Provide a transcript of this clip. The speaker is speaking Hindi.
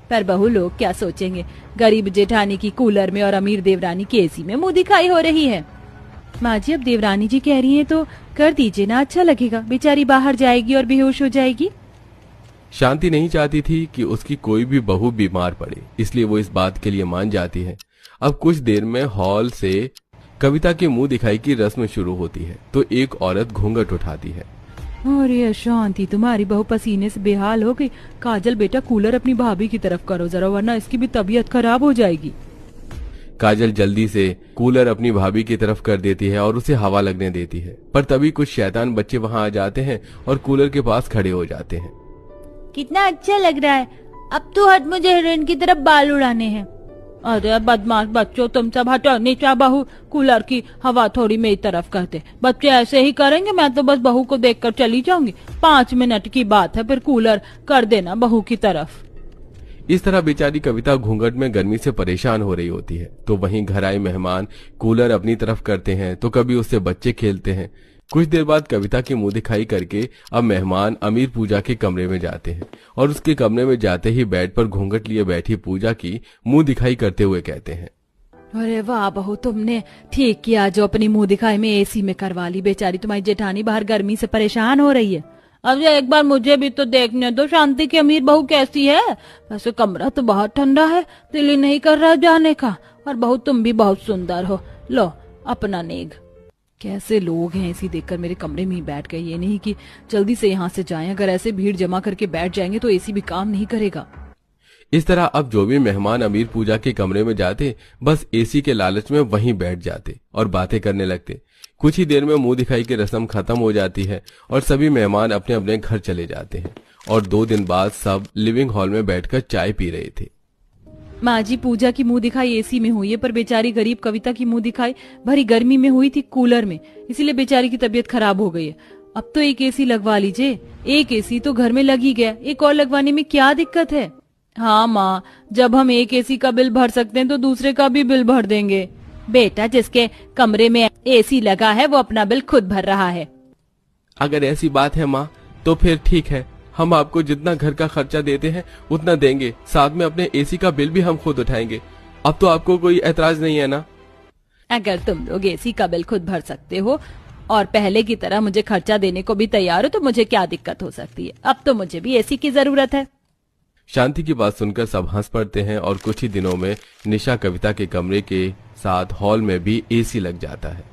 पर बहू लोग क्या सोचेंगे, गरीब जेठानी की कूलर में और अमीर देवरानी की एसी में मुंह दिखाई हो रही है। माँ जी अब देवरानी जी कह रही हैं तो कर दीजिए ना, अच्छा लगेगा, बेचारी बाहर जाएगी और बेहोश हो जाएगी। शांति नहीं चाहती थी कि उसकी कोई भी बहू बीमार पड़े, इसलिए वो इस बात के लिए मान जाती है। अब कुछ देर में हॉल से कविता की मुंह दिखाई की रस्म शुरू होती है तो एक औरत घूंघट उठाती है। अरे शांति, तुम्हारी बहू पसीने से बेहाल हो गई। काजल बेटा कूलर अपनी भाभी की तरफ करो जरा, वरना इसकी भी तबीयत खराब हो जाएगी। काजल जल्दी से कूलर अपनी भाभी की तरफ कर देती है और उसे हवा लगने देती है, पर तभी कुछ शैतान बच्चे वहां आ जाते हैं और कूलर के पास खड़े हो जाते हैं। कितना अच्छा लग रहा है, अब तो हट मुझे हीरोइन की तरफ बाल उड़ाने हैं। अरे बदमाश बच्चों, तुम सब हटो नीचा, बहू कूलर की हवा थोड़ी मेरी तरफ करते। बच्चे ऐसे ही करेंगे, मैं तो बस बहू को देखकर चली जाऊंगी। 5 मिनट की बात है, फिर कूलर कर देना बहू की तरफ। इस तरह बेचारी कविता घूंघट में गर्मी से परेशान हो रही होती है तो वहीं घर आए मेहमान कूलर अपनी तरफ करते हैं तो कभी उससे बच्चे खेलते हैं। कुछ देर बाद कविता की मुंह दिखाई करके अब मेहमान अमीर पूजा के कमरे में जाते हैं और उसके कमरे में जाते ही बेड पर घूंघट लिए बैठी पूजा की मुंह दिखाई करते हुए कहते हैं, अरे वाह बहू, तुमने ठीक किया जो अपनी मुंह दिखाई में एसी में करवा ली। बेचारी तुम्हारी जेठानी बाहर गर्मी से परेशान हो रही है। अब एक बार मुझे भी तो देखने दो शांति की अमीर बहू कैसी है। वैसे कमरा तो बहुत ठंडा है, दिल ही नहीं कर रहा जाने का। और बहू तुम भी बहुत सुंदर हो, लो अपना नेग। कैसे लोग हैं, इसी देखकर मेरे कमरे में ही बैठ गए। ये नहीं कि जल्दी से यहाँ से जाएं, अगर ऐसे भीड़ जमा करके बैठ जाएंगे तो एसी भी काम नहीं करेगा। इस तरह अब जो भी मेहमान अमीर पूजा के कमरे में जाते बस एसी के लालच में वहीं बैठ जाते और बातें करने लगते। कुछ ही देर में मुंह दिखाई की रस्म खत्म हो जाती है और सभी मेहमान अपने अपने घर चले जाते हैं और 2 दिन बाद सब लिविंग हॉल में बैठकर चाय पी रहे थे। माँ जी पूजा की मुंह दिखाई एसी में हुई है, पर बेचारी गरीब कविता की मुंह दिखाई भरी गर्मी में हुई थी कूलर में, इसीलिए बेचारी की तबीयत खराब हो गई है। अब तो एक एसी लगवा लीजिए, एक एसी तो घर में लग ही गया, एक और लगवाने में क्या दिक्कत है। हाँ माँ, जब हम एक एसी का बिल भर सकते हैं तो दूसरे का भी बिल भर देंगे। बेटा जिसके कमरे में एसी लगा है वो अपना बिल खुद भर रहा है। अगर ऐसी बात है माँ तो फिर ठीक है, हम आपको जितना घर का खर्चा देते हैं उतना देंगे, साथ में अपने एसी का बिल भी हम खुद उठाएंगे। अब तो आपको कोई एतराज नहीं है ना? अगर तुम लोग एसी का बिल खुद भर सकते हो और पहले की तरह मुझे खर्चा देने को भी तैयार हो तो मुझे क्या दिक्कत हो सकती है। अब तो मुझे भी एसी की जरूरत है। शांति की बात सुनकर सब हंस पड़ते हैं और कुछ ही दिनों में निशा कविता के कमरे के साथ हॉल में भी एसी लग जाता है।